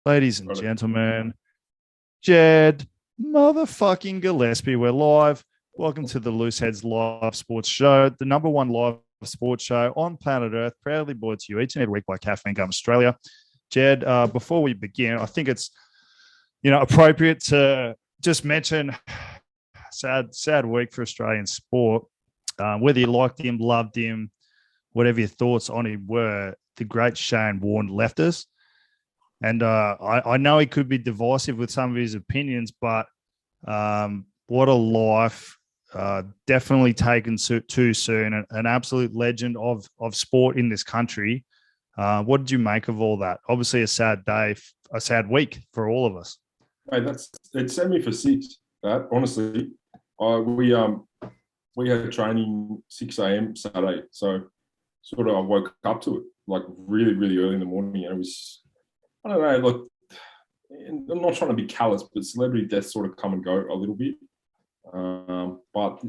Ladies and Got it. gentlemen, Jed motherfucking Gillespie, we're live. Welcome to the Loose Heads Live Sports Show, the number one live sports show on planet Earth, proudly brought to you each and every week by Caffeine Gum Australia. Jed, before we begin, I think it's appropriate to just mention sad week for Australian sport. Whether you liked him, loved him, whatever your thoughts on him were, the great Shane Warne left us. And I know he could be divisive with some of his opinions, but what a life. Definitely taken too soon. An absolute legend of sport in this country. What did you make of all that? Obviously a sad day, a sad week for all of us. Hey, it sent me for six. That honestly, we had training 6 a.m. Saturday, so sort of I woke up to it like really really early in the morning, and it was, I don't know, look, I'm not trying to be callous, but celebrity deaths sort of come and go a little bit. But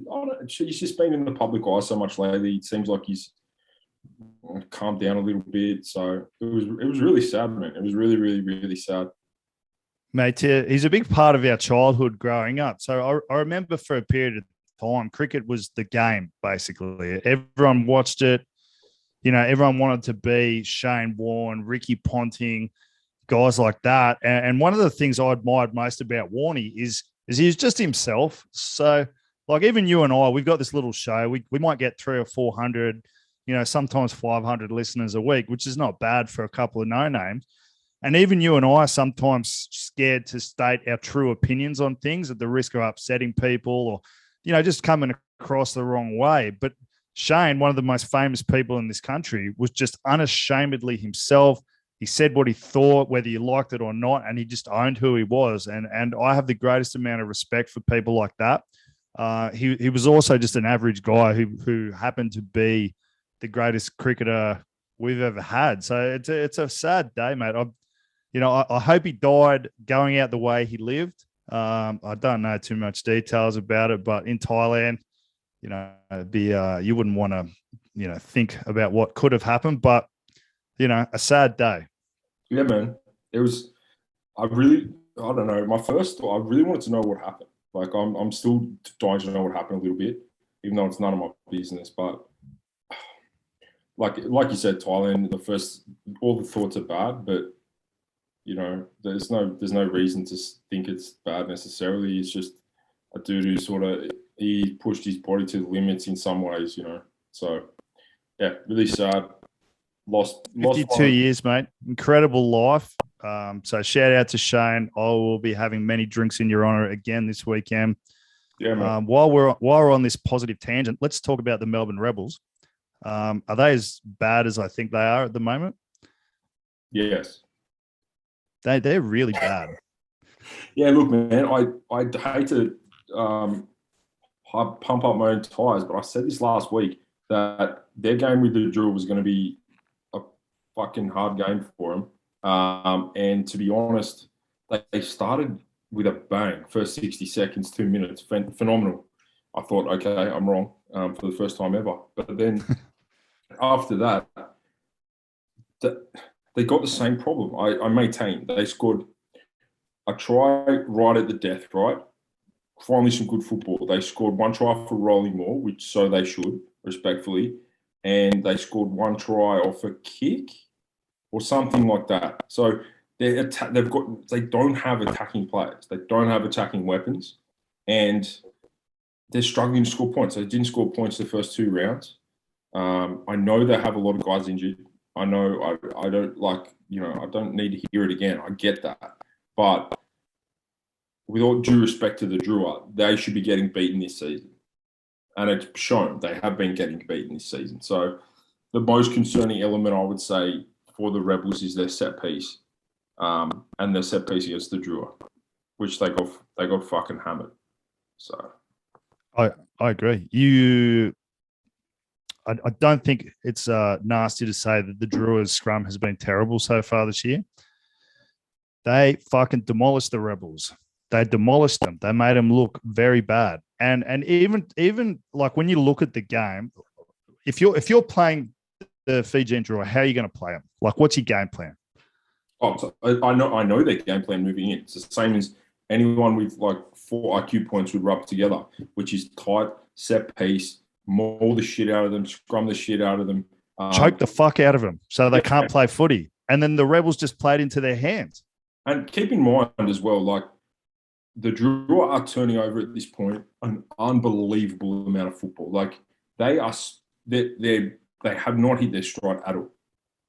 he's just been in the public eye so much lately. It seems like he's calmed down a little bit. So it was really sad, man. It was really, really, really sad. Mate, he's a big part of our childhood growing up. So I remember for a period of time, cricket was the game, basically. Everyone watched it. Everyone wanted to be Shane Warne, Ricky Ponting, guys like that. And one of the things I admired most about Warney is he was just himself. So, like, even you and I, we've got this little show. We might get 300 or 400, sometimes 500 listeners a week, which is not bad for a couple of no-names. And even you and I are sometimes scared to state our true opinions on things at the risk of upsetting people or, just coming across the wrong way. But Shane, one of the most famous people in this country, was just unashamedly himself. He said what he thought, whether you liked it or not, and he just owned who he was. And I have the greatest amount of respect for people like that. He was also just an average guy who happened to be the greatest cricketer we've ever had. So it's a sad day, mate. I hope he died going out the way he lived. I don't know too much details about it, but in Thailand, you wouldn't want to, think about what could have happened, but, a sad day. Yeah, man. It was. I don't know. My first thought, I really wanted to know what happened. Like, I'm still dying to know what happened a little bit, even though it's none of my business. But like you said, Thailand, all the thoughts are bad, but there's no reason to think it's bad necessarily. It's just a dude who he pushed his body to the limits in some ways, So yeah, really sad. Lost 52 years, mate. Incredible life. So shout out to Shane. I will be having many drinks in your honor again this weekend. Yeah, man. While we're on this positive tangent, let's talk about the Melbourne Rebels. Are they as bad as I think they are at the moment? Yes. They're really bad. Yeah, look, man, I hate to pump up my own tires, but I said this last week that their game with the Drill was going to be a fucking hard game for them. And to be honest, they started with a bang. First 60 seconds, 2 minutes, phenomenal. I thought, okay, I'm wrong for the first time ever. But then after that, they got the same problem. I maintain they scored a try right at the death, right? Finally, some good football. They scored one try for Rolling Moore, which so they should, respectfully. And they scored one try off a kick or something like that. So they don't have attacking players. They don't have attacking weapons. And they're struggling to score points. They didn't score points the first two rounds. I know they have a lot of guys injured. I know I don't I don't need to hear it again. I get that. But with all due respect to the Drua, they should be getting beaten this season. And it's shown they have been getting beaten this season. So the most concerning element, I would say, for the Rebels is their set piece. And their set piece against the Drua, which they got fucking hammered. So I agree. I don't think it's nasty to say that the Drewers scrum has been terrible so far this year. They fucking demolished the Rebels. They demolished them. They made them look very bad. And even like when you look at the game, if you're playing the Fijian Drewer, how are you going to play them? Like, what's your game plan? Oh, so I know their game plan moving in. It's the same as anyone with like 4 IQ points would rub together, which is tight, set piece, maul the shit out of them, scrum the shit out of them. Choke the fuck out of them so they can't play footy. And then the Rebels just played into their hands. And keep in mind as well, like the Drua are turning over at this point an unbelievable amount of football. Like they have not hit their stride at all.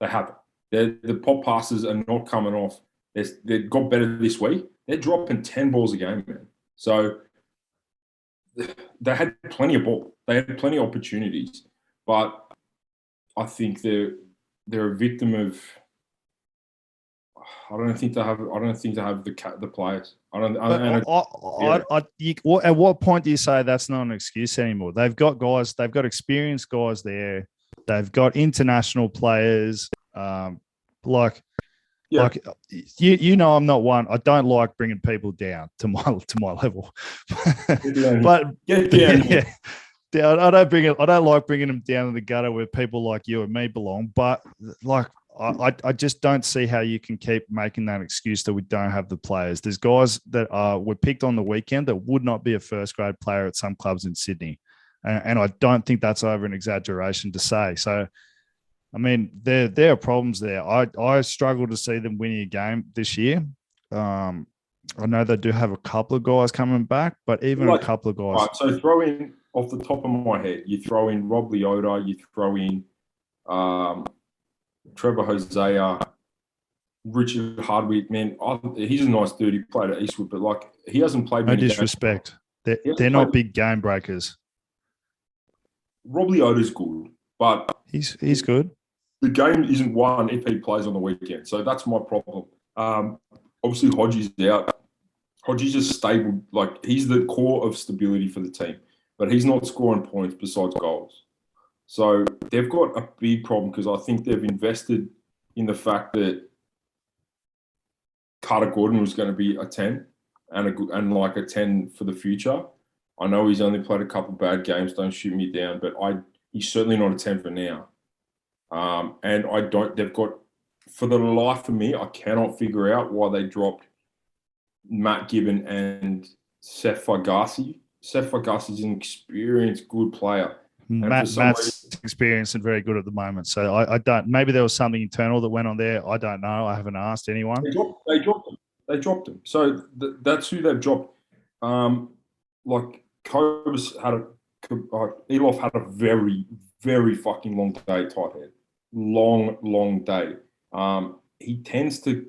They haven't. The pop passes are not coming off. They've got better this week. They're dropping 10 balls a game, man. So they had plenty of ball. They had plenty of opportunities. But I think they're a victim of. I don't think they have the players. At what point do you say that's not an excuse anymore? They've got guys. They've got experienced guys there. They've got international players. Like you know, I'm not one. I don't like bringing people down to my level. But yeah. I don't like bringing them down to the gutter where people like you and me belong. But like, I just don't see how you can keep making that excuse that we don't have the players. There's guys that were picked on the weekend that would not be a first grade player at some clubs in Sydney, and I don't think that's over an exaggeration to say. So, I mean, there are problems there. I struggle to see them winning a game this year. I know they do have a couple of guys coming back, but even a couple of guys. Right, so throw in off the top of my head, you throw in Rob Leota, you throw in Trevor Hosea, Richard Hardwick. Man, he's a nice dude. He played at Eastwood, but like he hasn't played. No disrespect. They're not big game breakers. Rob Leota's good, but he's good. The game isn't won if he plays on the weekend, so that's my problem. Obviously, Hodgie's out. Hodgie's just stable. Like he's the core of stability for the team, but he's not scoring points besides goals. So they've got a big problem because I think they've invested in the fact that Carter Gordon was going to be a 10 and like a 10 for the future. I know he's only played a couple of bad games. Don't shoot me down, but he's certainly not a 10 for now. And they've got, for the life of me, I cannot figure out why they dropped Matt Gibbon and Seth Fagasi. Seth Fagasi is an experienced, good player. Matt's experienced and very good at the moment. So I don't. Maybe there was something internal that went on there. I don't know. I haven't asked anyone. They dropped him. So that's who they've dropped. Like Cobus Elof had a very, very fucking long day, tight head. Long day. He tends to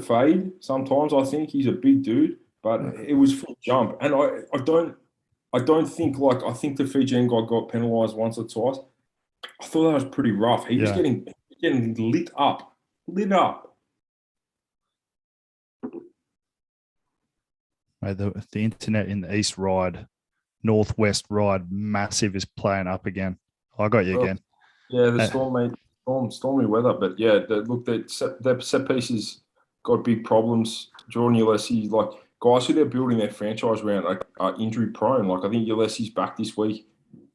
fade sometimes. I think he's a big dude, but it was full jump, and I don't think I think the Fijian guy got penalised once or twice. I thought that was pretty rough. He was getting lit up. Mate, the internet in the East Ride, Northwest Ride, massive is playing up again. I got you again. Yeah, the stormy weather, but yeah, their set pieces got big problems. Jordan Ulysses, like guys who they're building their franchise around are injury prone. Like I think Ulysses back this week.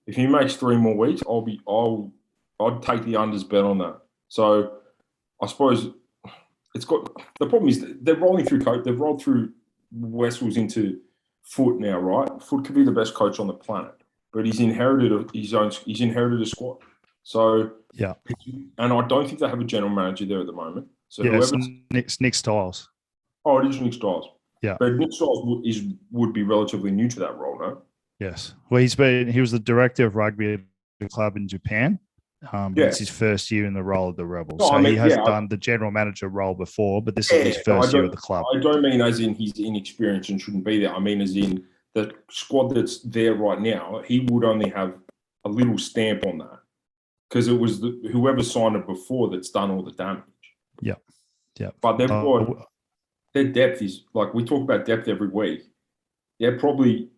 If he makes 3 more weeks, I'd take the unders bet on that. So I suppose the problem is they're rolling through coach. They've rolled through Wessels into Foot now, right? Foot could be the best coach on the planet, but he's inherited a squad. So yeah, and I don't think they have a general manager there at the moment. So Nick Stiles. Oh, it is Nick Stiles. Yeah, but Nick Stiles would be relatively new to that role, no? Yes. Well, he was the director of rugby at the club in Japan. It's his first year in the role of the Rebels. He has done the general manager role before, but this is his first year at the club. I don't mean as in he's inexperienced and shouldn't be there. I mean as in the squad that's there right now, he would only have a little stamp on that because it was whoever signed it before that's done all the damage. Yeah. But they've got their depth is like we talk about depth every week. They're probably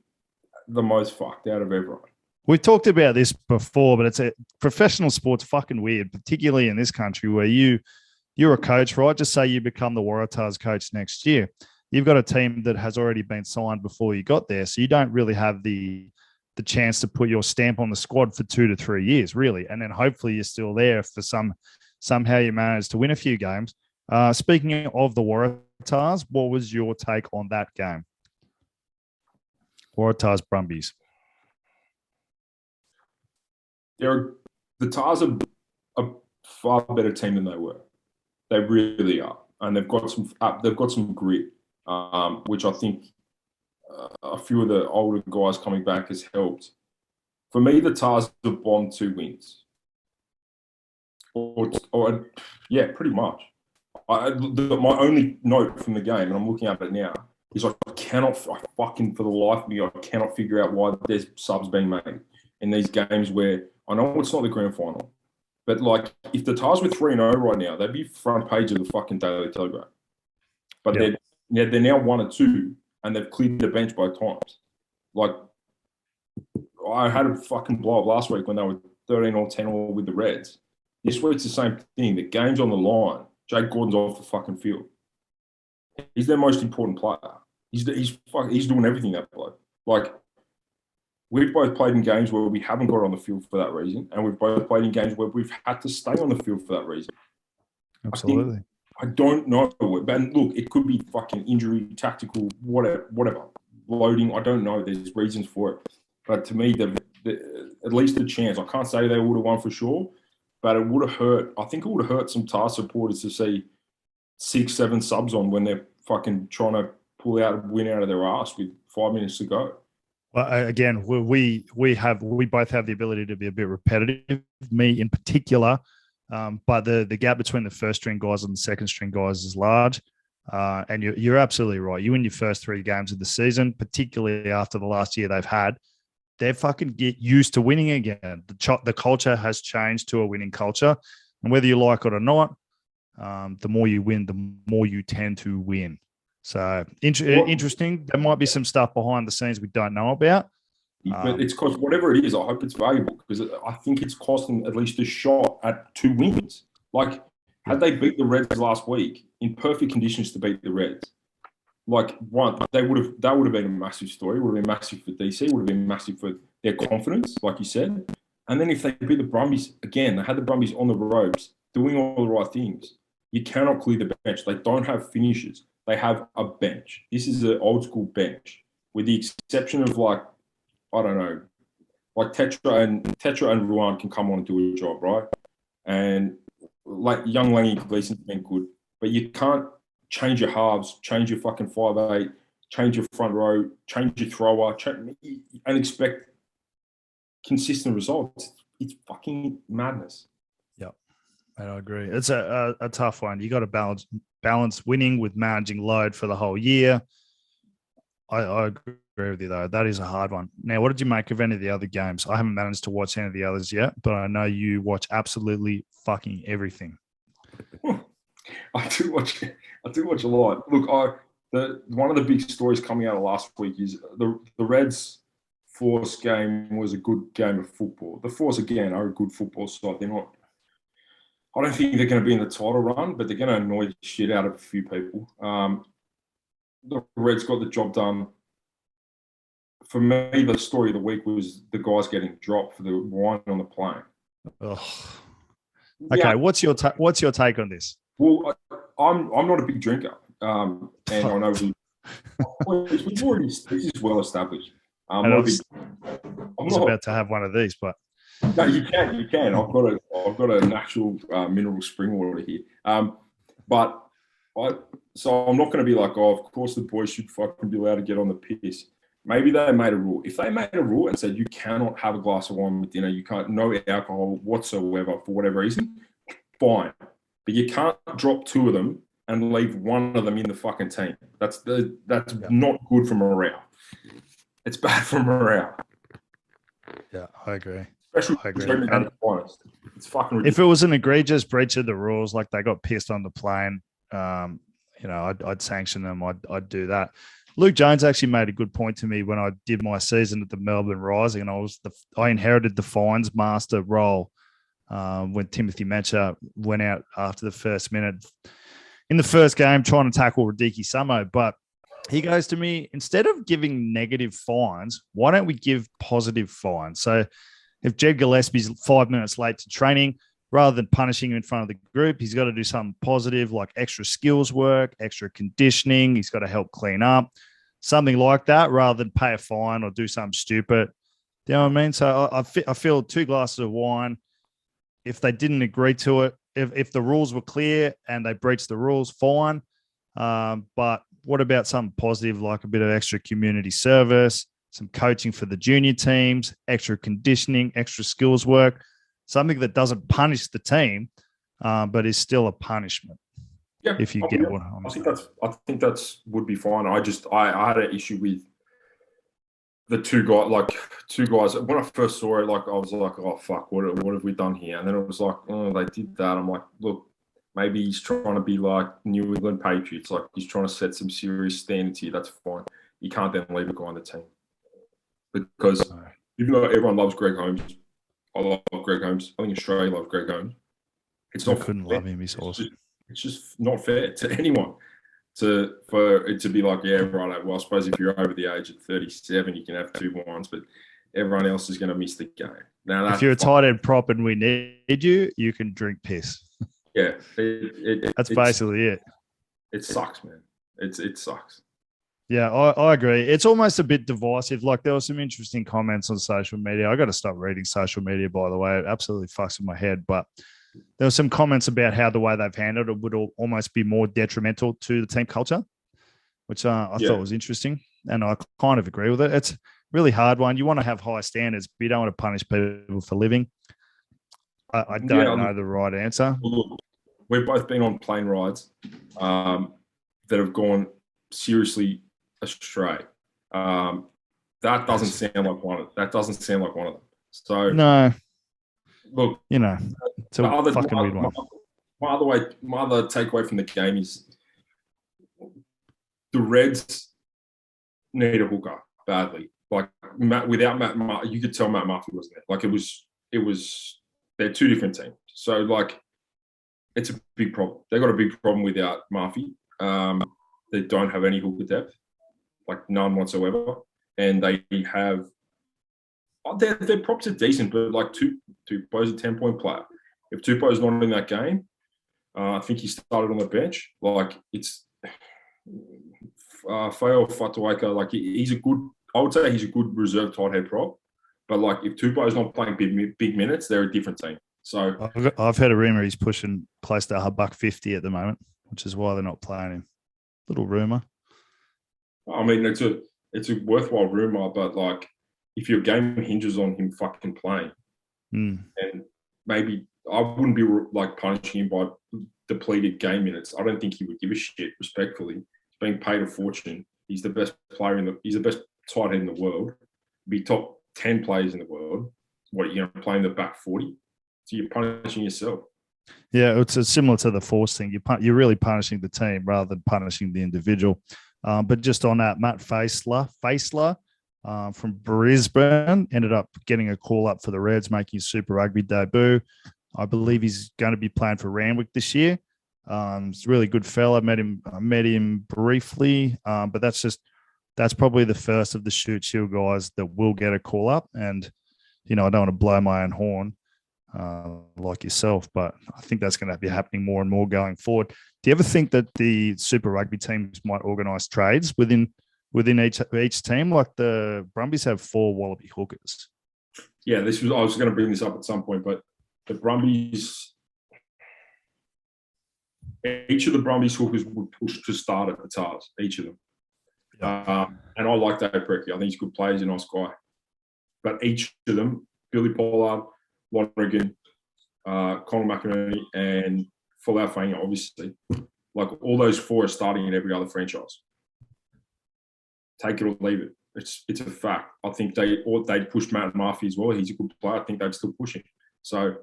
the most fucked out of everyone. We've talked about this before, but it's a professional sport's fucking weird, particularly in this country where you're a coach, right? Just say you become the Waratahs coach next year. You've got a team that has already been signed before you got there. So you don't really have the chance to put your stamp on the squad for 2 to 3 years, really. And then hopefully you're still there for somehow you manage to win a few games. Speaking of the Waratahs, what was your take on that game? Waratahs Brumbies. The Tars are a far better team than they were. They really are, and they've got some grit, which I think a few of the older guys coming back has helped. For me, the Tars have bombed 2 wins, or yeah, pretty much. My only note from the game, and I'm looking at it now, is I fucking for the life of me, I cannot figure out why there's subs being made in these games where I know it's not the grand final, but like if the Tars were 3-0 right now, they'd be front page of the fucking Daily Telegraph. But they're now 1-2, and they've cleared the bench both times. Like I had a fucking blow up last week when they were 13 or 10 all with the Reds. This week's the same thing. The game's on the line. Jake Gordon's off the fucking field. He's their most important player. He's doing everything, that bloke. Like, we've both played in games where we haven't got on the field for that reason, and we've both played in games where we've had to stay on the field for that reason. Absolutely. I don't know. But look, it could be fucking injury, tactical, whatever. Loading, I don't know. There's reasons for it. But to me, at least a chance. I can't say they would have won for sure, but it would have hurt. I think it would have hurt some Tar supporters to see 6-7 subs on when they're fucking trying to pull out a win out of their ass with 5 minutes to go. Well, again, we both have the ability to be a bit repetitive. Me in particular, but the gap between the first string guys and the second string guys is large. And you're absolutely right. You win your first 3 games of the season, particularly after the last year they've had. They fucking get used to winning again. The culture has changed to a winning culture, and whether you like it or not, the more you win, the more you tend to win. So interesting. There might be some stuff behind the scenes we don't know about. But it's cost whatever it is. I hope it's valuable because I think it's costing at least a shot at 2 wins. Like, had they beat the Reds last week in perfect conditions to beat the Reds, like that would have been a massive story. It would have been massive for DC. It would have been massive for their confidence, like you said. And then if they beat the Brumbies again, they had the Brumbies on the ropes, doing all the right things. You cannot clear the bench. They don't have finishers. They have a bench. This is an old school bench, with the exception of like, I don't know, like Tetra and Ruan can come on and do a job, right? And like young Langy Gleason's been good, but you can't change your halves, change your fucking 5'8", change your front row, change your thrower, and expect consistent results. It's fucking madness. Yep, I agree. It's a tough one. You got to balance winning with managing load for the whole year. I agree with you, though. That is a hard one. Now, what did you make of any of the other games? I haven't managed to watch any of the others yet, but I know you watch absolutely fucking everything. I do watch a lot. Look, one of the big stories coming out of last week is the Reds Force game was a good game of football. The Force, again, are a good football side. They're not. I don't think they're going to be in the title run, but they're going to annoy the shit out of a few people. The Reds got the job done. For me, the story of the week was the guys getting dropped for the wine on the plane. Ugh. Okay, yeah. What's your take on this? Well, I'm not a big drinker, and I know we've already this is well established. I was about to have one of these, but no, you can. I've got a natural mineral spring water here, but so I'm not going to be like, oh, of course the boys should fucking be allowed to get on the piss. Maybe they made a rule. If they made a rule and said you cannot have a glass of wine with dinner, you can't, no alcohol whatsoever for whatever reason, fine. But you can't drop 2 of them and leave one of them in the fucking team. That's not good for morale. It's bad for morale. Yeah, I agree. Especially it's fucking ridiculous. If it was an egregious breach of the rules, like they got pissed on the plane, I'd sanction them. I'd do that. Luke Jones actually made a good point to me when I did my season at the Melbourne Rising, and I inherited the fines master role when Timothy Metcher went out after the first minute in the first game trying to tackle Radiki Samo. But he goes to me, instead of giving negative fines, why don't we give positive fines? So if Jed Gillespie's 5 minutes late to training, rather than punishing him in front of the group, he's got to do something positive like extra skills work, extra conditioning. He's got to help clean up, something like that, rather than pay a fine or do something stupid. You know what I mean? So I feel 2 glasses of wine, if they didn't agree to it, if the rules were clear and they breached the rules, fine. But what about something positive, like a bit of extra community service, some coaching for the junior teams, extra conditioning, extra skills work, something that doesn't punish the team, but is still a punishment. Yeah, if you get what I'm saying. I think that's would be fine. I had an issue with the two guys. When I first saw it, like I was like, oh fuck, what have we done here? And then it was like, oh, they did that. I'm like, look, maybe he's trying to be like New England Patriots, like he's trying to set some serious standards here. That's fine. You can't then leave a guy on the team because even though everyone loves Greg Holmes, I love Greg Holmes. I think Australia loves Greg Holmes. It's not. I couldn't love him. He's awesome. It's just not fair to anyone for it to be like, yeah, right. Well, I suppose if you're over the age of 37, you can have 2 wines, but everyone else is going to miss the game. Now, if you're a tight end prop and we need you, you can drink piss. Yeah, that's basically it. It sucks, man. It sucks. Yeah, I agree. It's almost a bit divisive. Like there were some interesting comments on social media. I got to stop reading social media, by the way. It absolutely fucks with my head. But there were some comments about how the way they've handled it would almost be more detrimental to the team culture, which I thought was interesting. And I kind of agree with it. It's a really hard one. You want to have high standards, but you don't want to punish people for living. I don't know the right answer. Look, we've both been on plane rides that have gone seriously astray. That doesn't sound like one of them. So no. Look, it's a fucking weird one. My other takeaway from the game is the Reds need a hooker badly. Like without Matt, you could tell Matt Murphy wasn't there. Like it was. They're 2 different teams. So like, it's a big problem. They've got a big problem without Murphy. They don't have any hooker depth, like none whatsoever, and they have. Their props are decent, but like Tupou's a 10-point player. If Tupou's not in that game, I think he started on the bench. Like it's Feo Fatuaka. Like he's a good. I would say he's a good reserve tight head prop. But like if Tupou's not playing big minutes, they're a different team. So I've heard a rumor he's pushing close to $150 at the moment, which is why they're not playing him. Little rumor. I mean, it's a worthwhile rumor, but like, if your game hinges on him fucking playing, and maybe I wouldn't be like punishing him by depleted game minutes. I don't think he would give a shit. Respectfully, he's being paid a fortune. He's the best player he's the best tight end in the world. Be top 10 players in the world. What are you going to play in the back 40? So you're punishing yourself. Yeah, it's similar to the force thing. You're really punishing the team rather than punishing the individual. But just on that, Matt Faisler from Brisbane ended up getting a call up for the Reds, making his Super Rugby debut. I believe he's going to be playing for Randwick this year. He's a really good fella. I met him briefly, but that's probably the first of the Shoot Shield guys that will get a call up. And I don't want to blow my own horn like yourself, but I think that's going to be happening more and more going forward. Do you ever think that the Super Rugby teams might organise trades within each team? Like the Brumbies have 4 Wallaby hookers. Yeah, I was going to bring this up at some point, but the Brumbies, each of the Brumbies hookers would push to start at the Tars, each of them. Yeah. And I like Dave Precky. I think he's a good player. He's a nice guy. But each of them, Billy Pollard, Lonergan, Conor McInerney, and Folau Fainga, obviously, like all those 4 are starting in every other franchise. Take it or leave it. It's a fact. I think they'd push Matt Murphy as well. He's a good player. I think they'd still push him. So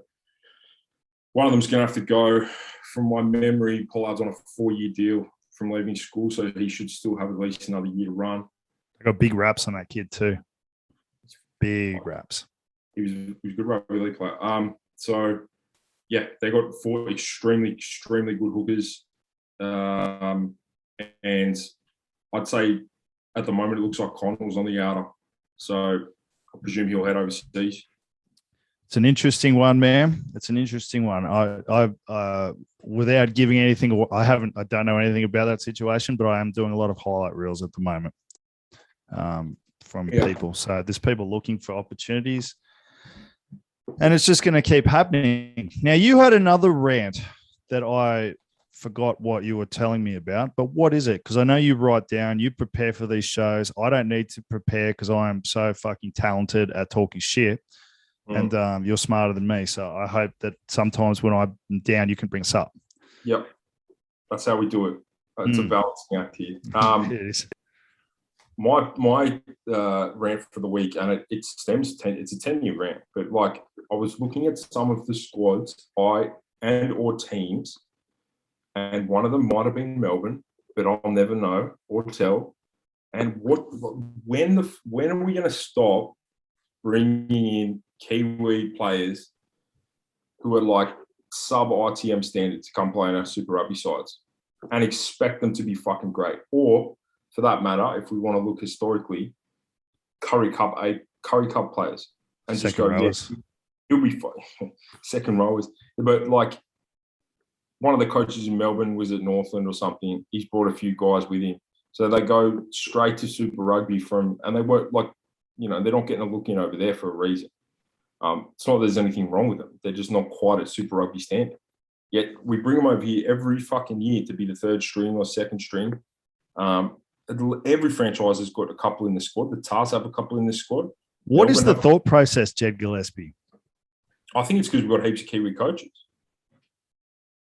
one of them's going to have to go. From my memory, Pollard's on a 4-year deal from leaving school, so he should still have at least another year to run. They got big raps on that kid too. Big raps. He was a good rugby league player. So yeah, they got 4 extremely, extremely good hookers. And I'd say at the moment it looks like Connell's on the outer. So I presume he'll head overseas. It's an interesting one, man. It's an interesting one. Without giving anything, I don't know anything about that situation, but I am doing a lot of highlight reels at the moment from people. So there's people looking for opportunities, and it's just going to keep happening. Now, you had another rant that I forgot what you were telling me about, but what is it? Because I know you write down, you prepare for these shows. I don't need to prepare because I am so fucking talented at talking shit. And you're smarter than me. So I hope that sometimes when I'm down, you can bring us up. Yep. That's how we do it. It's a balancing act here. It is. My rant for the week, and it stems, it's a 10-year rant, but like I was looking at some of the squads or teams, and one of them might have been Melbourne, but I'll never know or tell. And when are we going to stop bringing in Kiwi players who are like sub ITM standard to come play in our Super Rugby sides and expect them to be fucking great? Or for that matter, if we want to look historically, Curry Cup players and second just go, rowers. Yeah, he'll be fine. Second rowers. But like one of the coaches in Melbourne was at Northland or something. He's brought a few guys with him. So they go straight to Super Rugby and they weren't like, they're not getting a look in over there for a reason. It's not that there's anything wrong with them. They're just not quite at Super Rugby standard. Yet we bring them over here every fucking year to be the third string or second string. Every franchise has got a couple in the squad. The Tars have a couple in the squad. What is the thought process, Jed Gillespie? I think it's because we've got heaps of Kiwi coaches.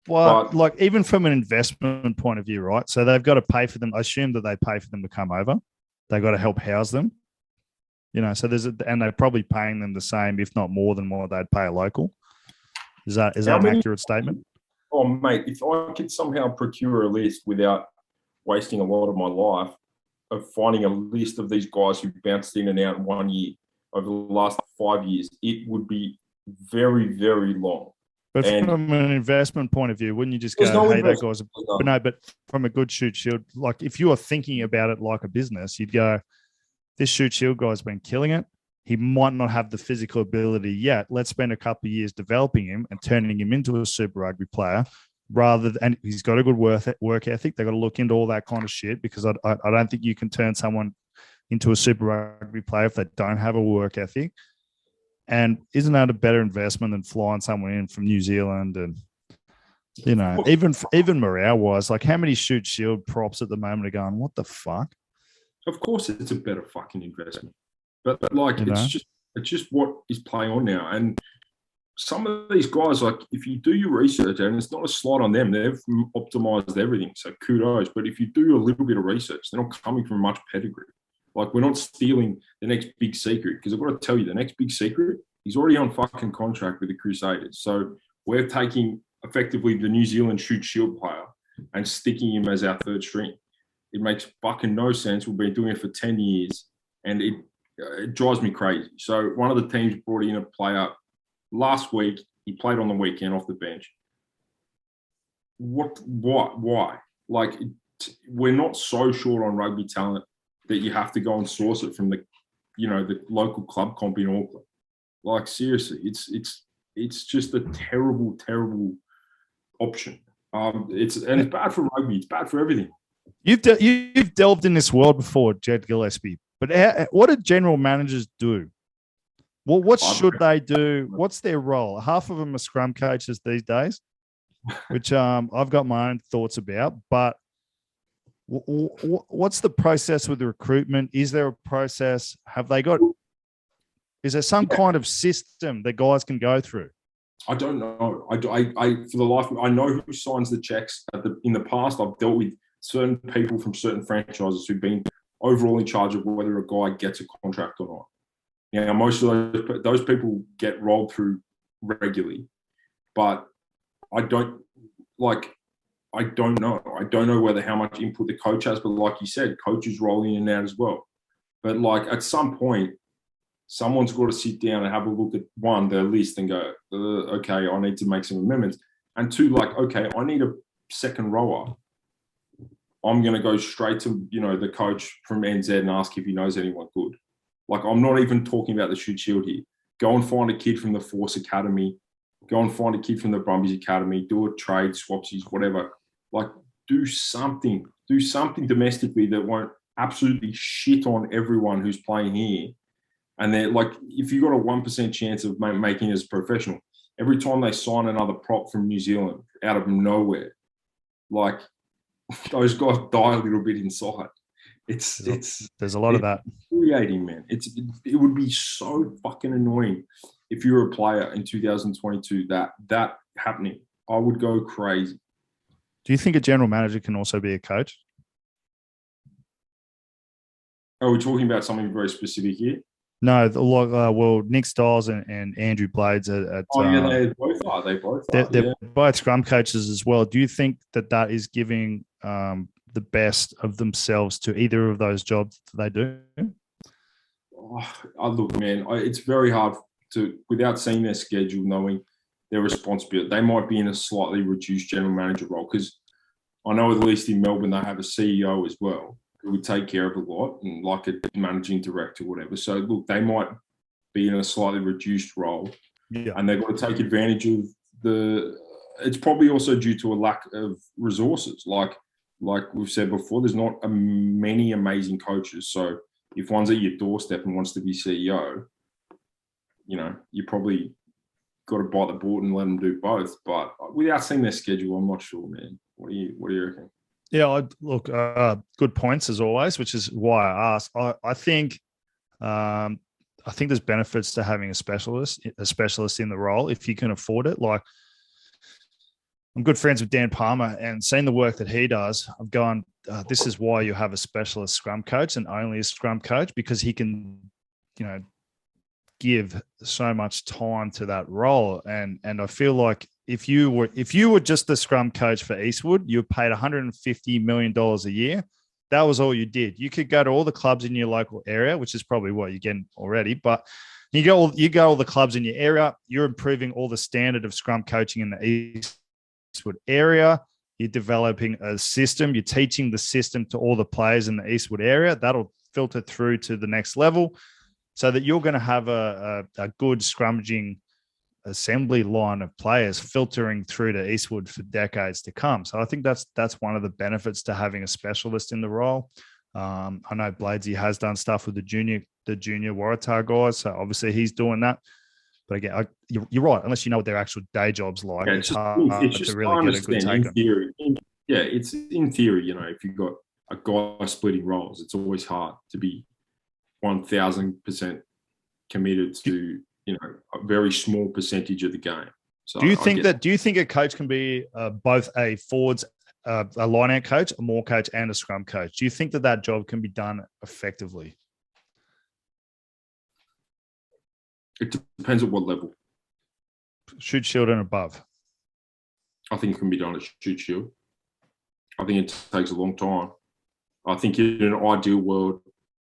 Well, like even from an investment point of view, right? So they've got to pay for them. I assume that they pay for them to come over. They've got to help house them. So and they're probably paying them the same, if not more than what they'd pay a local. Is that an accurate statement? Oh, mate, if I could somehow procure a list without wasting a lot of my life of finding a list of these guys who bounced in and out in 1 year over the last 5 years, it would be very, very long. But from an investment point of view, wouldn't you just go, hey, that guy's but from a good shoot shield, like if you are thinking about it like a business, you'd go, this shoot shield guy's been killing it. He might not have the physical ability yet. Let's spend a couple of years developing him and turning him into a Super Rugby player and he's got a good work ethic. They've got to look into all that kind of shit because I don't think you can turn someone into a Super Rugby player if they don't have a work ethic. And isn't that a better investment than flying someone in from New Zealand? And, even morale-wise, like how many shoot shield props at the moment are going, what the fuck? Of course, it's a better fucking investment, but like it's just what is playing on now. And some of these guys, like if you do your research, and it's not a slight on them, they've optimized everything, so kudos. But if you do a little bit of research, they're not coming from much pedigree. Like we're not stealing the next big secret because I've got to tell you, the next big secret, he's already on fucking contract with the Crusaders. So we're taking effectively the New Zealand shoot shield player and sticking him as our third string. It makes fucking no sense. We've been doing it for 10 years and it drives me crazy. So one of the teams brought in a player last week. He played on the weekend off the bench. Why? Like we're not so short on rugby talent that you have to go and source it from the local club comp in Auckland. Like seriously, it's just a terrible, terrible option. It's bad for rugby. It's bad for everything. You've delved in this world before, Jed Gillespie. But what do general managers do? Well, what should they do? What's their role? Half of them are scrum coaches these days, which I've got my own thoughts about. But what's the process with the recruitment? Is there a process? Is there some kind of system that guys can go through? I don't know. I for the life of me, I know who signs the checks. In the past, I've dealt with certain people from certain franchises who've been overall in charge of whether a guy gets a contract or not. Now, most of those people get rolled through regularly, but I don't know. I don't know how much input the coach has, but like you said, coaches roll in and out as well. But like at some point, someone's got to sit down and have a look at one, their list and go, okay, I need to make some amendments. And two, like, okay, I need a second rower. I'm going to go straight to, the coach from NZ and ask if he knows anyone good. Like, I'm not even talking about the shoot shield here. Go and find a kid from the Force Academy. Go and find a kid from the Brumbies Academy. Do a trade, swapsies, whatever. Like, do something. Do something domestically that won't absolutely shit on everyone who's playing here. And then, like, if you've got a 1% chance of making it as a professional, every time they sign another prop from New Zealand out of nowhere, like, those guys die a little bit inside. There's a lot of that. Infuriating, man. It would be so fucking annoying if you were a player in 2022 that happening. I would go crazy. Do you think a general manager can also be a coach? Are we talking about something very specific here? No, well, Nick Stiles and Andrew Blades at they both are. They're both scrum coaches as well. Do you think that is giving the best of themselves to either of those jobs that they do? Look, man, it's very hard to, without seeing their schedule, knowing their responsibility. They might be in a slightly reduced general manager role, because I know at least in Melbourne they have a CEO as well who would take care of a lot, and like a managing director or whatever. So look, they might be in a slightly reduced role, and they've got to take advantage of it's probably also due to a lack of resources. Like we've said before, there's not many amazing coaches. So if one's at your doorstep and wants to be CEO, you probably got to bite the bullet and let them do both. But without seeing their schedule, I'm not sure, man. What do you reckon? Yeah, look, good points as always, which is why I asked. I think there's benefits to having a specialist in the role if you can afford it. Like, I'm good friends with Dan Palmer, and seeing the work that he does, I've gone, this is why you have a specialist scrum coach and only a scrum coach, because he can, give so much time to that role. And I feel like if you were just the scrum coach for Eastwood, you were paid $150 million a year. That was all you did. You could go to all the clubs in your local area, which is probably what you're getting already, but you go all the clubs in your area, you're improving all the standard of scrum coaching in the Eastwood area. You're developing a system. You're teaching the system to all the players in the Eastwood area. That'll filter through to the next level, so that you're going to have a good scrummaging assembly line of players filtering through to Eastwood for decades to come. So I think that's one of the benefits to having a specialist in the role. I know Bladesy has done stuff with the junior Waratah guys, so obviously he's doing that. But again, you're right. Unless you know what their actual day job's like, it's hard to really get a good take on. Theory. It's in theory. If you've got a guy splitting roles, it's always hard to be 1,000% committed to a very small percentage of the game. So do you think a coach can be both a forwards, a line-out coach, a more coach, and a scrum coach? Do you think that job can be done effectively? It depends at what level. Shoot, shield, and above. I think it can be done at shoot, shield. I think it takes a long time. I think in an ideal world,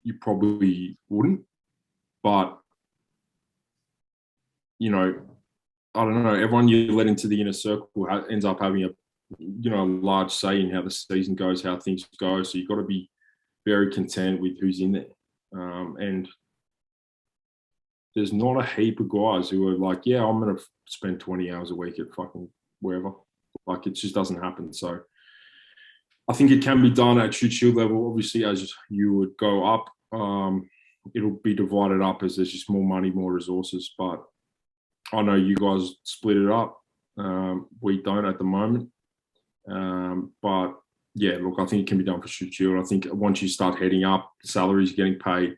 you probably wouldn't. But, I don't know. Everyone you let into the inner circle ends up having a large say in how the season goes, how things go. So you've got to be very content with who's in there. And there's not a heap of guys who are like, yeah, I'm going to spend 20 hours a week at fucking wherever. Like, it just doesn't happen. So I think it can be done at shoot shield level. Obviously, as you would go up, it'll be divided up as there's just more money, more resources. But I know you guys split it up. We don't at the moment. But yeah, look, I think it can be done for shoot shield. I think once you start heading up, salaries getting paid,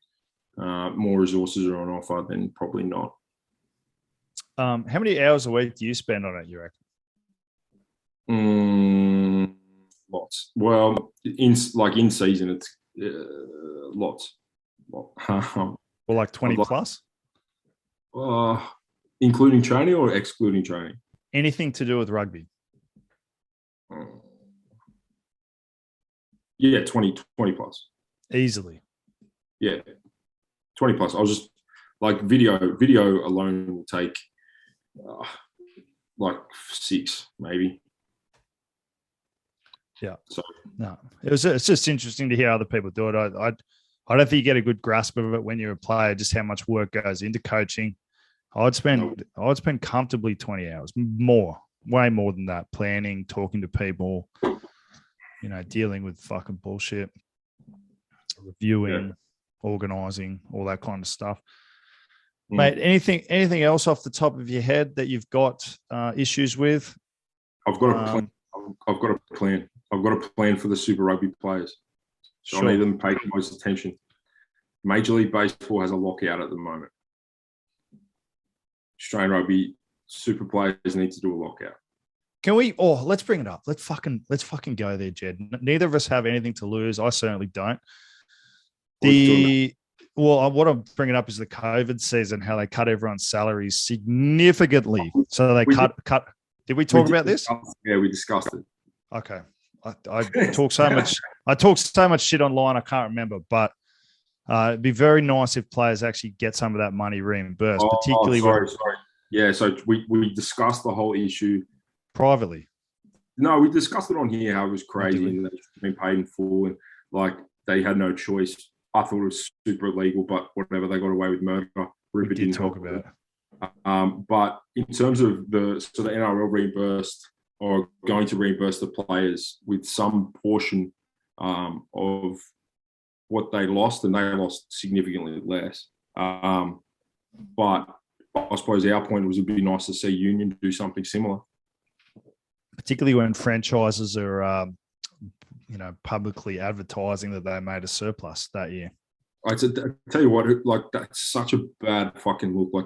more resources are on offer, then probably not. How many hours a week do you spend on it, you reckon? Lots. Well, in season, it's lots. Well, like 20 plus? Including training or excluding training? Anything to do with rugby? Yeah, 20 plus. Easily. Yeah, 20 plus. I was just like video alone will take like 6 maybe. Yeah. So no, it's just interesting to hear other people do it. I don't think you get a good grasp of it when you're a player, just how much work goes into coaching. I'd spend comfortably 20 hours, way more than that, planning, talking to people, dealing with fucking bullshit, reviewing, organizing, all that kind of stuff. Mate, anything else off the top of your head that you've got issues with? I've got a plan. I've got a plan. I've got a plan for the Super Rugby players. So I need them to pay close attention. Major League Baseball has a lockout at the moment. Australian Rugby super players need to do a lockout. Can we? Oh, let's bring it up. Let's fucking go there, Jed. Neither of us have anything to lose. I certainly don't. What I'm bringing up is the COVID season, how they cut everyone's salaries significantly. So they cut. Did we talk about this? Yeah, we discussed it. Okay. I talk so much. I talk so much shit online. I can't remember, but it'd be very nice if players actually get some of that money reimbursed, particularly. Sorry. Yeah, so we discussed the whole issue privately. No, we discussed it on here how it was crazy and they've been paid in full and like they had no choice. I thought it was super illegal, but whatever, they got away with murder. We did talk about it. But in terms of the NRL reimbursed or going to reimburse the players with some portion of what they lost, and they lost significantly less. But I suppose our point was it'd be nice to see Union do something similar. Particularly when franchises are, publicly advertising that they made a surplus that year. I tell you what, like that's such a bad fucking look. Like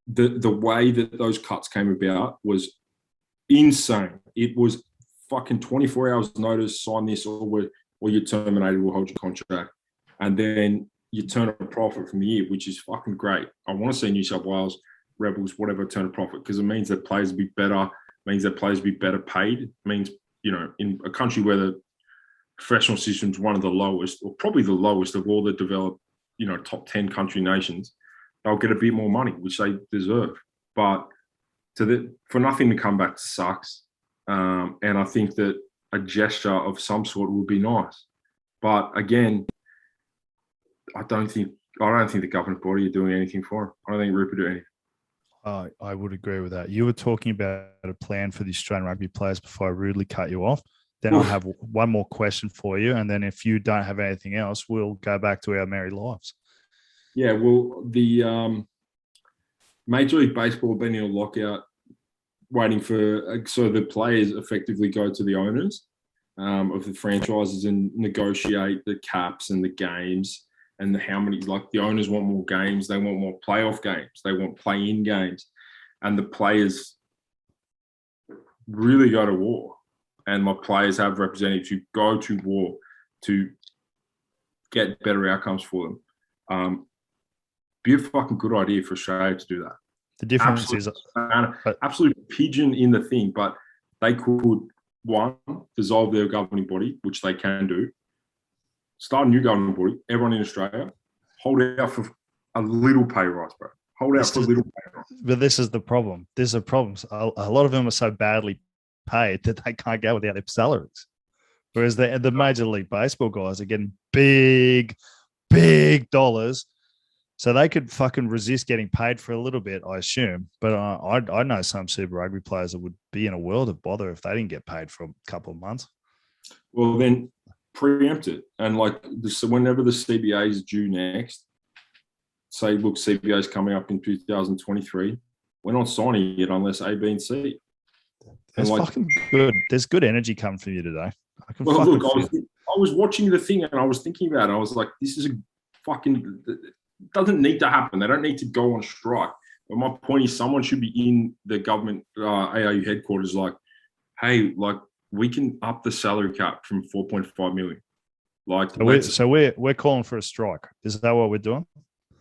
the way that those cuts came about was insane. It was fucking 24 hours notice, sign this or you're terminated, we'll hold your contract. And then you turn a profit from the year, which is fucking great. I want to see New South Wales, Rebels, whatever, turn a profit because it means that players will be better, means that players will be better paid. It means, in a country where the professional system is one of the lowest, or probably the lowest of all the developed, top 10 country nations, they'll get a bit more money, which they deserve. But for nothing to come back sucks. And I think that a gesture of some sort would be nice. But again, I don't think the government body are doing anything for him. I don't think Rupert do anything. I would agree with that. You were talking about a plan for the Australian rugby players before I rudely cut you off. Then I'll have one more question for you. And then if you don't have anything else, we'll go back to our merry lives. Yeah, well, the Major League Baseball have been in a lockout waiting for so the players effectively go to the owners of the franchises and negotiate the caps and the games and how many, like the owners want more games, they want more playoff games, they want play-in games, and the players really go to war. And my players have representatives who go to war to get better outcomes for them. Be a fucking good idea for Australia to do that. The difference is absolute pigeon in the thing, but they could, one, dissolve their governing body, which they can do, start a new governing body, everyone in Australia, hold out for a little pay rise, bro. Hold out for a little pay rise. But this is the problem. There's a problem. A lot of them are so badly paid that they can't go without their salaries. Whereas the Major League Baseball guys are getting big dollars. So they could fucking resist getting paid for a little bit, I assume. But I know some Super Rugby players that would be in a world of bother if they didn't get paid for a couple of months. Well, then preempt it. And whenever the CBA is due next, say, look, CBA is coming up in 2023. We're not signing it unless A, B, and C. That's fucking good. There's good energy coming from you today. I was watching the thing and I was thinking about it. I was like, this is a fucking... It doesn't need to happen. They don't need to go on strike. But my point is someone should be in the government ARU headquarters like, hey, like we can up the salary cap from 4.5 million. Like, so we're calling for a strike. Is that what we're doing?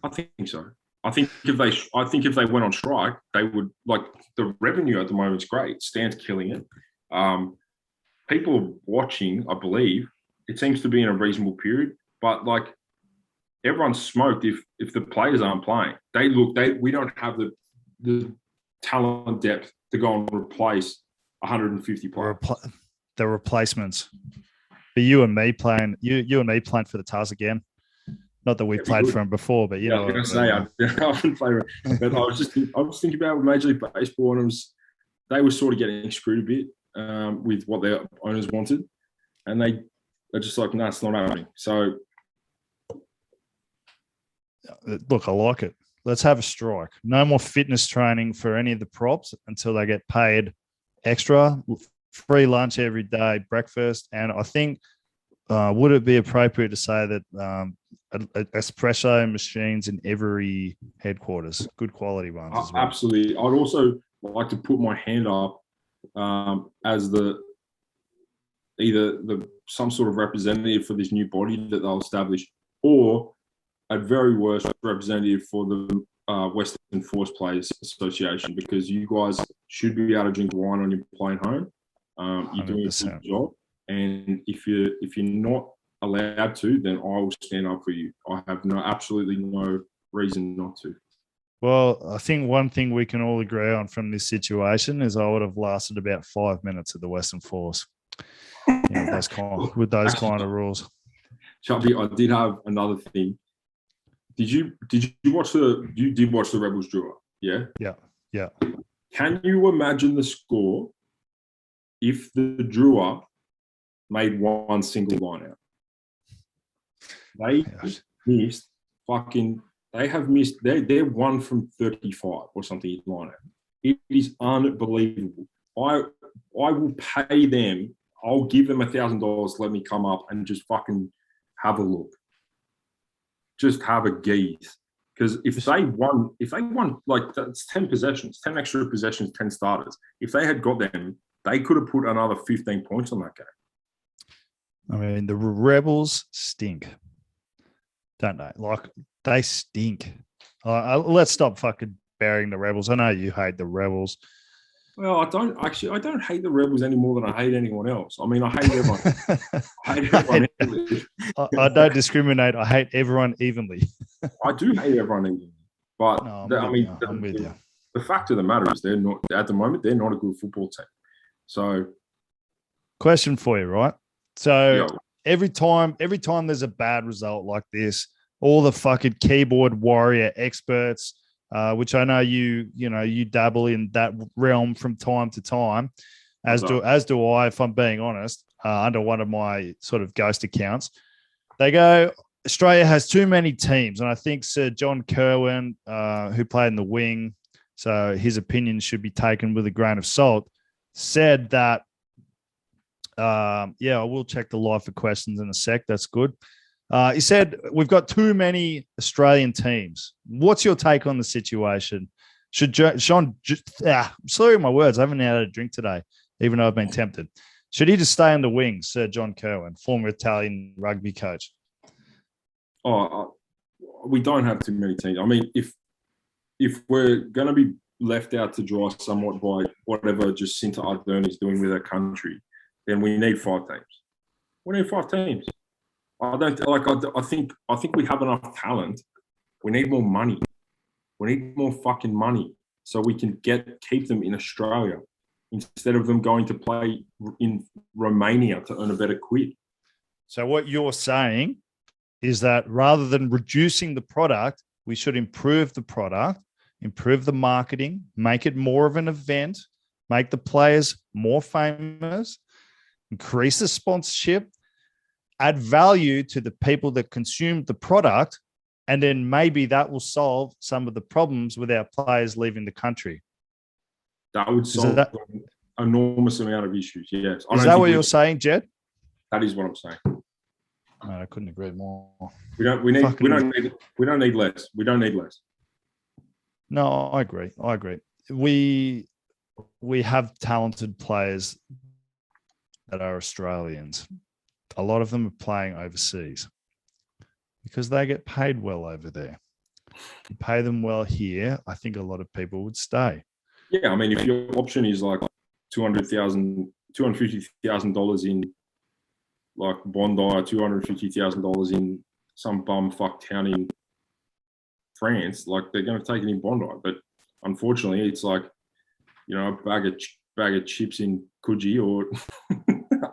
I think so. I think if they went on strike, they would, like, the revenue at the moment is great. Stan's killing it. People are watching, I believe. It seems to be in a reasonable period, but like everyone's smoked if the players aren't playing. We don't have the talent depth to go and replace 150 players. The replacements. But you and me playing for the Tars again. Not that we Yeah, we played would. for them before, but you Yeah, I know was what I going mean. to say, I haven't played, but I was thinking about Major League Baseball, and they were sort of getting screwed a bit with what their owners wanted, and they're just like, no, it's not happening. So, Look, I like it. Let's have a strike. No more fitness training for any of the props until they get paid extra. Free lunch every day, breakfast, and I think would it be appropriate to say that espresso machines in every headquarters, good quality ones as well? absolutely. I'd also like to put my hand up as either some sort of representative for this new body that they'll establish, or at very worst, representative for the Western Force Players Association, because you guys should be able to drink wine on your plane home. You're doing a good job, and if you're not allowed to, then I will stand up for you. I have absolutely no reason not to. Well, I think one thing we can all agree on from this situation is I would have lasted about 5 minutes at the Western Force. With those kind of rules. Chubby, I did have another thing. Did you watch the Rebels draw? Yeah. Yeah. Can you imagine the score if the drawer made one single line out? They're 1 from 35 or something line out. It is unbelievable. I will pay them. I'll give them $1,000. Let me come up and just fucking have a look. Just have a gaze. Because if they won, like that's 10 possessions, 10 extra possessions, 10 starters. If they had got them, they could have put another 15 points on that game. I mean, the Rebels stink, don't they? Like, they stink. Let's stop fucking burying the Rebels. I know you hate the Rebels. Well, I don't hate the Rebels any more than I hate anyone else. I mean, I hate everyone. I don't discriminate. I hate everyone evenly. I do hate everyone evenly. But I'm with you. The fact of the matter is they're not, at the moment, they're not a good football team. So, question for you, right? So every time there's a bad result like this, all the fucking keyboard warrior experts, which I know you dabble in that realm from time to time, as do I, if I'm being honest, under one of my sort of ghost accounts. They go, Australia has too many teams, and I think Sir John Kerwin, who played in the wing, so his opinion should be taken with a grain of salt, said that, I will check the live for questions in a sec. That's good. He said, we've got too many Australian teams. What's your take on the situation? Should Sean, slurring my words, I haven't had a drink today, even though I've been tempted. Should he just stay on the wing, Sir John Kerwin, former Italian rugby coach? We don't have too many teams. I mean, if we're going to be left out to dry somewhat by whatever Jacinta Ardern is doing with our country, then we need 5 teams. We need 5 teams. I think we have enough talent. We need more money. We need more fucking money so we can keep them in Australia instead of them going to play in Romania to earn a better quid. So what you're saying is that rather than reducing the product, we should improve the product, improve the marketing, make it more of an event, make the players more famous, increase the sponsorship, add value to the people that consume the product, and then maybe that will solve some of the problems with our players leaving the country. That would solve an enormous amount of issues, yes. Is that what you're saying, Jed? That is what I'm saying. No, I couldn't agree more. We don't need less. We don't need less. No, I agree. We have talented players that are Australians. A lot of them are playing overseas because they get paid well over there. You pay them well here, I think a lot of people would stay. Yeah, I mean, if your option is like $250,000 in like Bondi, $250,000 in some bumfuck town in France, like they're going to take it in Bondi. But unfortunately, it's like, a bag of chips in Coogee or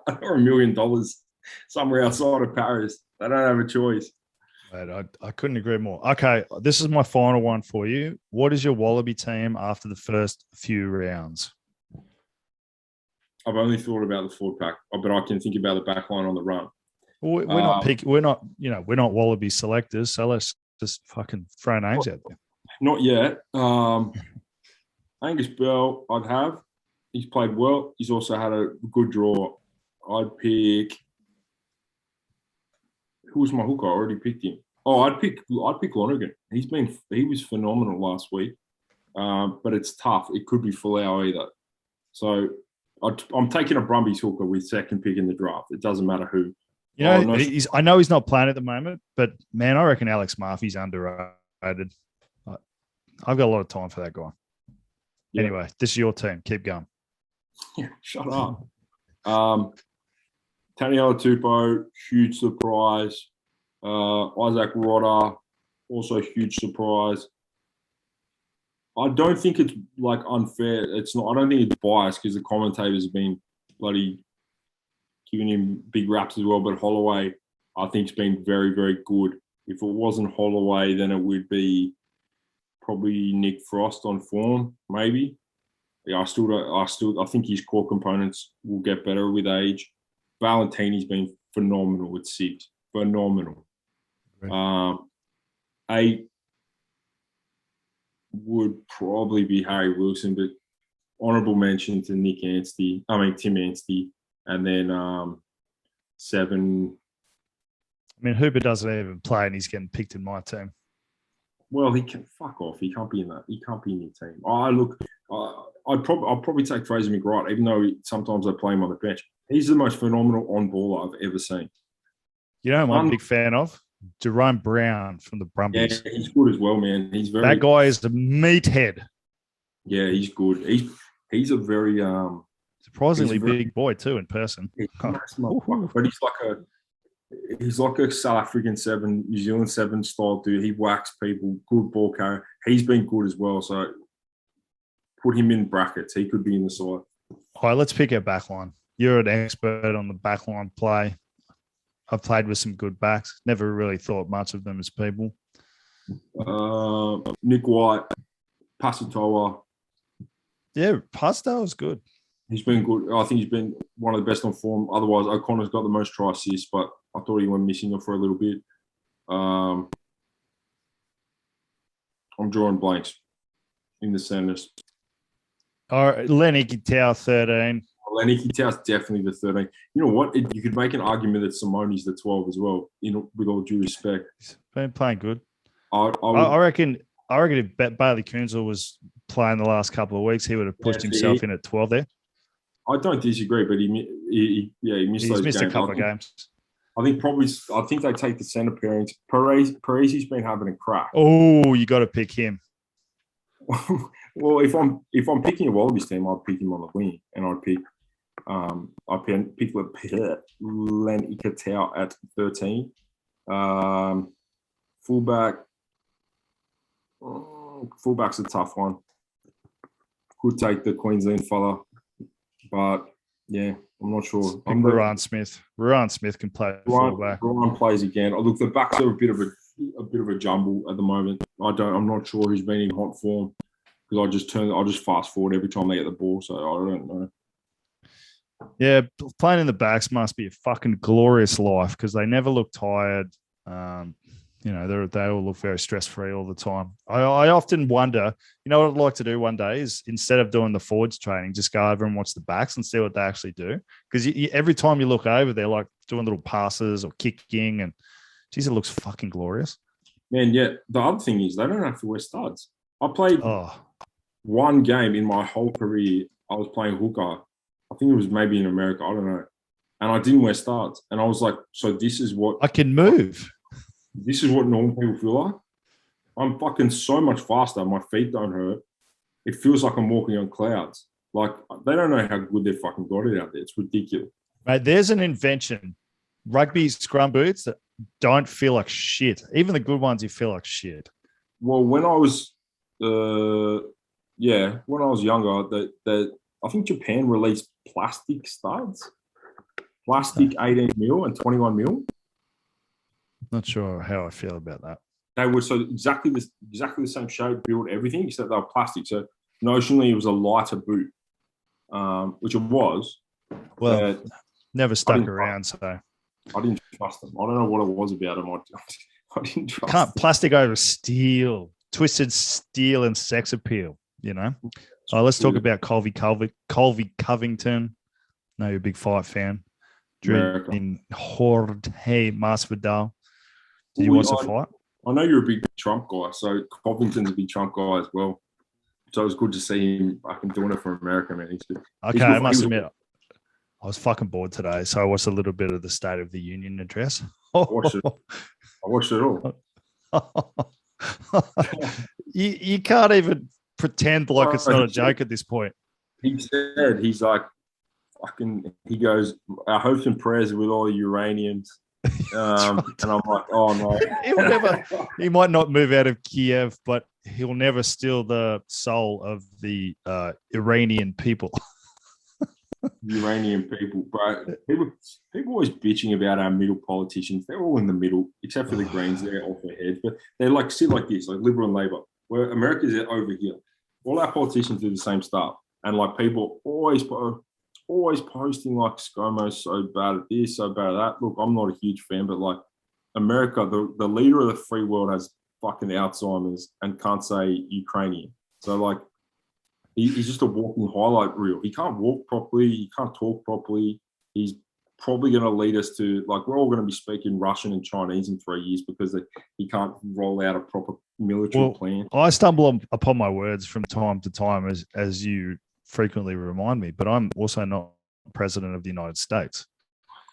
$1 million somewhere outside of Paris. They don't have a choice. Mate, I couldn't agree more. Okay, this is my final one for you. What is your Wallaby team after the first few rounds? I've only thought about the forward pack, but I can think about the back line on the run. We're not picking. We're not. We're not Wallaby selectors. So let's just fucking throw names out there. Not yet. Angus Bell, I'd have. He's played well. He's also had a good draw. I'd pick. Who was my hooker? I already picked him. Oh, I'd pick Lonergan. He was phenomenal last week. But it's tough. It could be Folau either. So I'm taking a Brumbies hooker with second pick in the draft. It doesn't matter who. I know he's not playing at the moment, but man, I reckon Alex Murphy's underrated. I've got a lot of time for that guy. Yeah. Anyway, this is your team. Keep going. Yeah, shut up. Taniela Tupou, huge surprise. Isaac Rodder, also huge surprise. I don't think it's like unfair. It's not. I don't think it's biased because the commentators have been bloody giving him big raps as well. But Holloway, I think, has been very, very good. If it wasn't Holloway, then it would be probably Nick Frost on form, maybe. Yeah, I think his core components will get better with age. Valentini's been phenomenal at 6. Phenomenal. Right. 8 would probably be Harry Wilson, but honourable mention to Tim Anstey. And then 7. I mean, Hooper doesn't even play and he's getting picked in my team. Well, he can fuck off. He can't be in that. He can't be in your team. I'll probably take Fraser McWright, even though sometimes I play him on the bench. He's the most phenomenal on-baller I've ever seen. You know who I'm a big fan of? Jerome Brown from the Brumbies. Yeah, he's good as well, man. That guy is the meathead. Yeah, he's good. He's a very surprisingly big boy too in person. But he's like a South African 7, New Zealand 7 style dude. He whacks people, good ball carrier. He's been good as well. So put him in brackets. He could be in the side. All right, let's pick our back line. You're an expert on the back line play. I've played with some good backs. Never really thought much of them as people. Nick White, Pasatoa. Yeah, Pastel is good. He's been good. I think he's been one of the best on form. Otherwise, O'Connor's got the most try assists, but I thought he went missing for a little bit. I'm drawing blanks in the centres. All right, Lenny Gitau, 13. Lenny Gitau's definitely the 13. You know what? You could make an argument that Simone's the 12 as well, with all due respect. He's been playing good. I reckon if Bailey Kunzel was playing the last couple of weeks, he would have pushed himself in at 12 there. I don't disagree, but he missed those games. A couple of games. I think they take the centre pairings. Parisi's been having a crack. Oh, you got to pick him. Well, if I'm picking a Wallabies team, I'd pick him on the wing, and I'd pick Len Ikatau at 13. Fullback's a tough one. Could take the Queensland fella, but yeah, I'm not sure. Ruan Smith. Ruan Smith can play fullback. Ruan plays again. Look, the backs are a bit of a jumble at the moment. I'm not sure who's been in hot form because I'll just fast forward every time they get the ball, so I don't know. Yeah, playing in the backs must be a fucking glorious life because they never look tired. They all look very stress-free all the time. I often wonder, what I'd like to do one day is instead of doing the forwards training, just go over and watch the backs and see what they actually do. Because every time you look over, they're like doing little passes or kicking and, geez, it looks fucking glorious. Man, yeah. The other thing is they don't have to wear studs. I played one game in my whole career. I was playing hooker. I think it was maybe in America. I don't know. And I didn't wear studs. And I was like, so this is what... I can move. This is what normal people feel like. I'm fucking so much faster. My feet don't hurt. It feels like I'm walking on clouds. Like, they don't know how good they've fucking got it out there. It's ridiculous. Mate, there's an invention. Rugby scrum boots that don't feel like shit. Even the good ones, you feel like shit. Well, when I was younger, I think Japan released plastic studs. Plastic 18 mil and 21 mil. Not sure how I feel about that. They were exactly the same shape, build, everything, except they were plastic. So notionally, it was a lighter boot, which it was. Well, never stuck around, so I didn't trust them. I don't know what it was about them. I didn't trust can't them. plastic over steel, twisted steel and sex appeal, you know. Oh, let's talk about Colby Covington. No, you're a big fight fan. Drew in Jorge Masvidal. Did you watch the fight? I know you're a big Trump guy, so Covington's a big Trump guy as well. So it was good to see him fucking doing it for America, man. Okay, I must admit, I was fucking bored today, so I watched a little bit of the State of the Union address. I watched it all. you can't even pretend like it's not a joke at this point. He said, he's like, he goes, our hopes and prayers are with all the Uranians. And I'm like, oh no. He might not move out of Kiev, but he'll never steal the soul of the Iranian people. Uranian people, bro. People always bitching about our middle politicians. They're all in the middle, except for the Greens. They're off their heads, but they're like sit like this, like Liberal and Labor. Where America's over here, all our politicians do the same stuff, and like people always posting like ScoMo's so bad at this, so bad at that. Look, I'm not a huge fan, but like America, the leader of the free world has fucking Alzheimer's and can't say Ukrainian. So like. He's just a walking highlight reel. He can't walk properly. He can't talk properly. He's probably going to lead us to, like, we're all going to be speaking Russian and Chinese in 3 years because he can't roll out a proper military plan. I stumble upon my words from time to time, as you frequently remind me, but I'm also not president of the United States.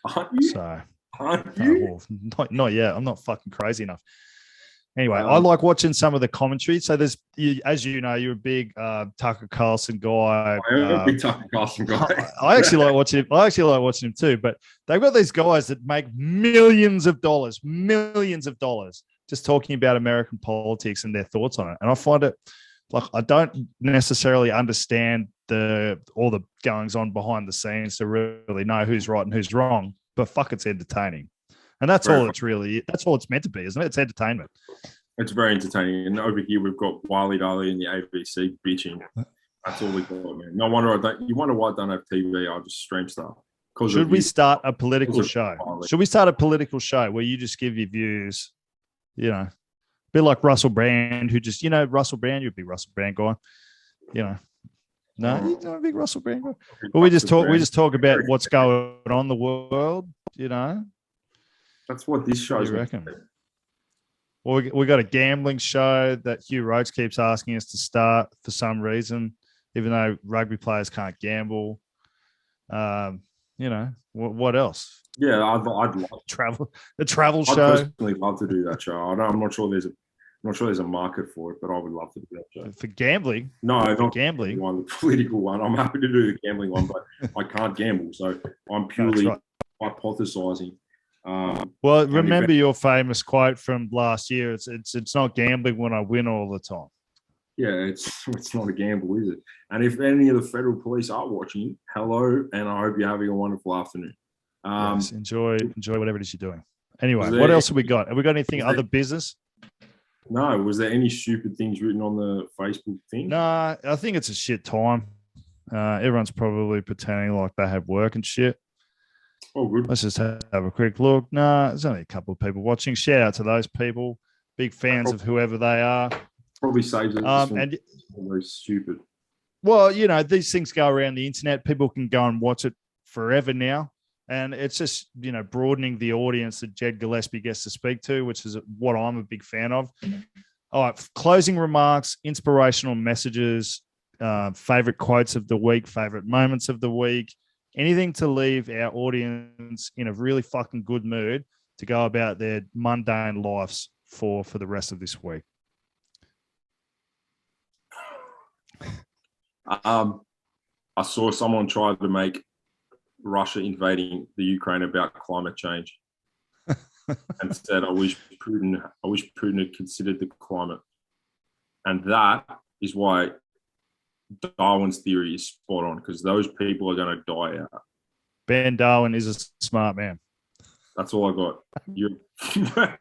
Aren't you? Aren't you? Not yet. I'm not fucking crazy enough. Anyway, I like watching some of the commentary. So there's, as you know, you're a big Tucker Carlson guy. I'm a big Tucker Carlson guy. I actually like watching him. I actually like watching him too. But they've got these guys that make millions of dollars, just talking about American politics and their thoughts on it. And I find it like I don't necessarily understand all the goings on behind the scenes to really know who's right and who's wrong. But fuck, it's entertaining. And that's all it's meant to be, isn't it? It's entertainment. It's very entertaining. And over here, we've got Wiley Daly and the ABC bitching. That's all we got, man. No wonder you wonder why I don't have TV. I just stream stuff. Should we start a political show? Should we start a political show where you just give your views, a bit like Russell Brand, who just, Russell Brand, you'd be Russell Brand guy, No, you're not a big Russell Brand guy. But we just talk about what's going on in the world, That's what this show is. Reckon? Well, we got a gambling show that Hugh Roach keeps asking us to start for some reason, even though rugby players can't gamble. What else? Yeah, I'd love the travel show. I'd personally love to do that show. I'm not sure there's a market for it, but I would love to do that show. For gambling? No, not gambling. The political one. I'm happy to do the gambling one, but I can't gamble, so I'm purely hypothesizing. Well, remember your famous quote from last year. It's not gambling when I win all the time. Yeah, it's not a gamble, is it? And if any of the federal police are watching, hello, and I hope you're having a wonderful afternoon. Yes, enjoy whatever it is you're doing. Anyway, what else have we got? Have we got anything other business? No. Was there any stupid things written on the Facebook thing? No, I think it's a shit time. Everyone's probably pretending like they have work and shit. Oh, good. Let's just have a quick look. No, there's only a couple of people watching. Shout out to those people. Big fans of whoever they are. Probably saves it. And very stupid. Well, these things go around the internet. People can go and watch it forever now. And it's just, broadening the audience that Jed Gillespie gets to speak to, which is what I'm a big fan of. All right, closing remarks, inspirational messages, favorite quotes of the week, favorite moments of the week. Anything to leave our audience in a really fucking good mood to go about their mundane lives for the rest of this week. I saw someone try to make Russia invading the Ukraine about climate change and said, I wish Putin had considered the climate. And that is why Darwin's theory is spot on, because those people are going to die out. Ben Darwin is a smart man. That's all I got. You,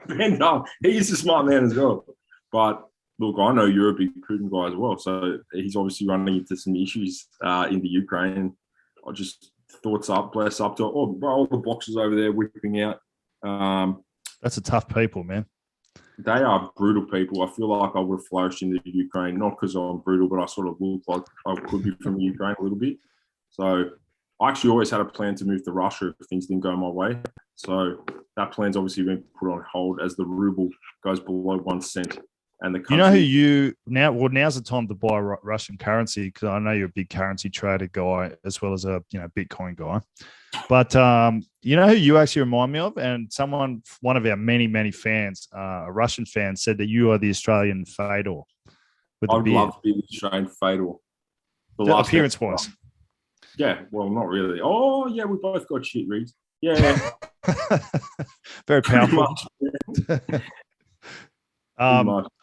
Ben, no, he's a smart man as well. But look, I know you're a big Putin guy as well, so he's obviously running into some issues in the Ukraine. I just thoughts up, bless up to all the boxes over there whipping out. That's a tough people, man. They are brutal people. I feel like I would have flourished in the Ukraine, not because I'm brutal, but I sort of look like I could be from the Ukraine a little bit. So I actually always had a plan to move to Russia if things didn't go my way. So that plan's obviously been put on hold as the ruble goes below 1 cent. And the country, you know who you now? Well, now's the time to buy Russian currency because I know you're a big currency trader guy as well as a Bitcoin guy. But you know who you actually remind me of, and one of our many fans, a Russian fan, said that you are the Australian Fedor. I'd love to be the Australian Fedor. Appearance-wise. Yeah, well, not really. Oh, yeah, we both got shit rigs. Yeah. Very powerful.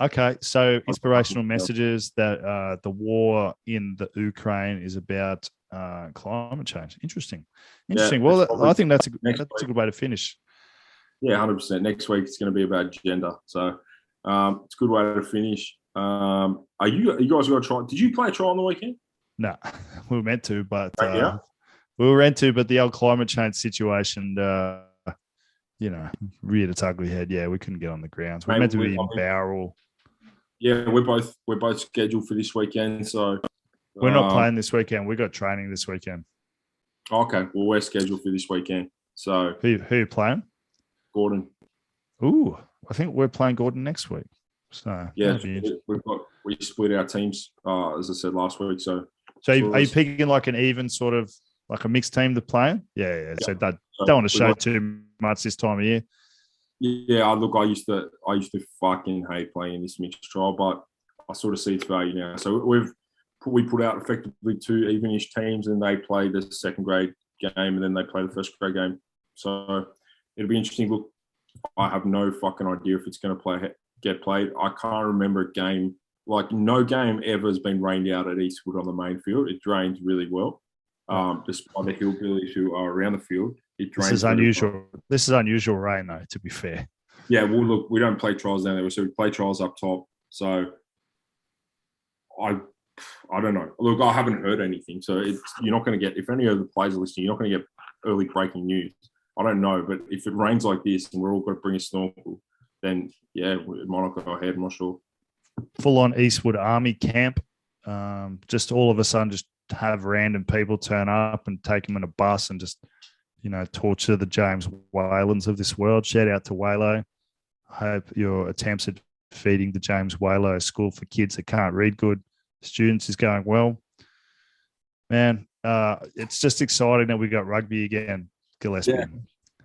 Okay, so inspirational messages that the war in the Ukraine is about climate change. Interesting. Yeah, well, I think that's a good way to finish. Yeah, 100%. Next week it's going to be about gender, so it's a good way to finish. Are you guys going to try? Did you play a trial on the weekend? No, we were meant to, but yeah. but the old climate change situation. Reared its ugly head. Yeah, we couldn't get on the grounds. We're meant to be in Bowral. Yeah, we're both scheduled for this weekend, so we're not playing this weekend. We got training this weekend. Okay, well, we're scheduled for this weekend. So who are you playing? Gordon. Ooh, I think we're playing Gordon next week. So yeah, we split our teams as I said last week. So are you picking like an even sort of like a mixed team to play? Yeah. So don't want to show too much this time of year. Yeah, look, I used to fucking hate playing this mixed trial, but I sort of see its value now. So we put out effectively 2 even-ish teams, and they play the second grade game, and then they play the first grade game. So it'll be interesting. Look, I have no fucking idea if it's going to get played. I can't remember a game, like no game ever has been rained out at Eastwood on the main field. It drains really well. Despite the hillbillies who are around the field, it drains. This is unusual. Well. This is unusual rain, though, to be fair. Yeah, well, look, we don't play trials down there, so we play trials up top. So I don't know. Look, I haven't heard anything, so you're not going to get. If any of the players are listening, you're not going to get early breaking news. I don't know, but if it rains like this and we're all got to bring a snorkel, then yeah, it might not go ahead. I'm not sure. Full on Eastwood Army camp. Just all of a sudden, just have random people turn up and take them in a bus and just, torture the James Whalens of this world. Shout out to Whalo. I hope your attempts at feeding the James Whalo school for kids that can't read good students is going well. Man, it's just exciting that we got rugby again, Gillespie. Yeah,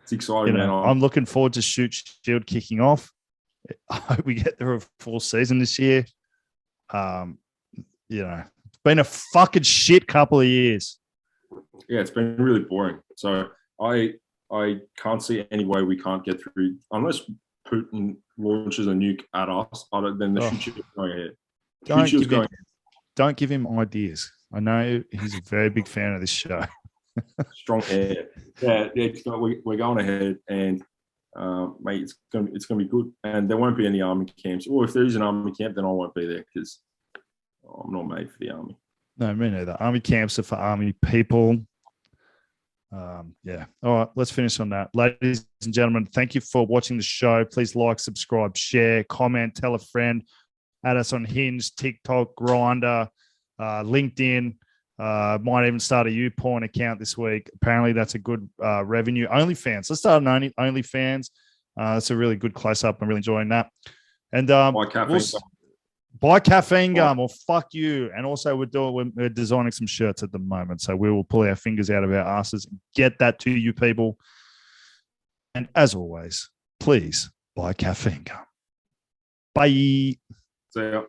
it's exciting, man. I'm looking forward to Shoot Shield kicking off. I hope we get through a full season this year. It's been a fucking shit couple of years. Yeah, it's been really boring. So I can't see any way we can't get through unless Putin launches a nuke at us. Then the Shoot Shield's going ahead. Don't give him ideas. I know he's a very big fan of this show. Strong hair. Yeah, we're going ahead, and mate, it's gonna be good. And there won't be any army camps. Or if there is an army camp, then I won't be there because I'm not made for the army. No, me neither. Army camps are for army people. Yeah. All right, let's finish on that. Ladies and gentlemen, thank you for watching the show. Please like, subscribe, share, comment, tell a friend. Add us on Hinge, TikTok, Grindr, LinkedIn. Might even start a YouPorn account this week. Apparently, that's a good revenue. OnlyFans. Let's start an OnlyFans. It's a really good close-up. I'm really enjoying that. And buy caffeine gum or fuck you. And also, we're designing some shirts at the moment. So we will pull our fingers out of our asses and get that to you people. And as always, please buy caffeine gum. Bye. See ya.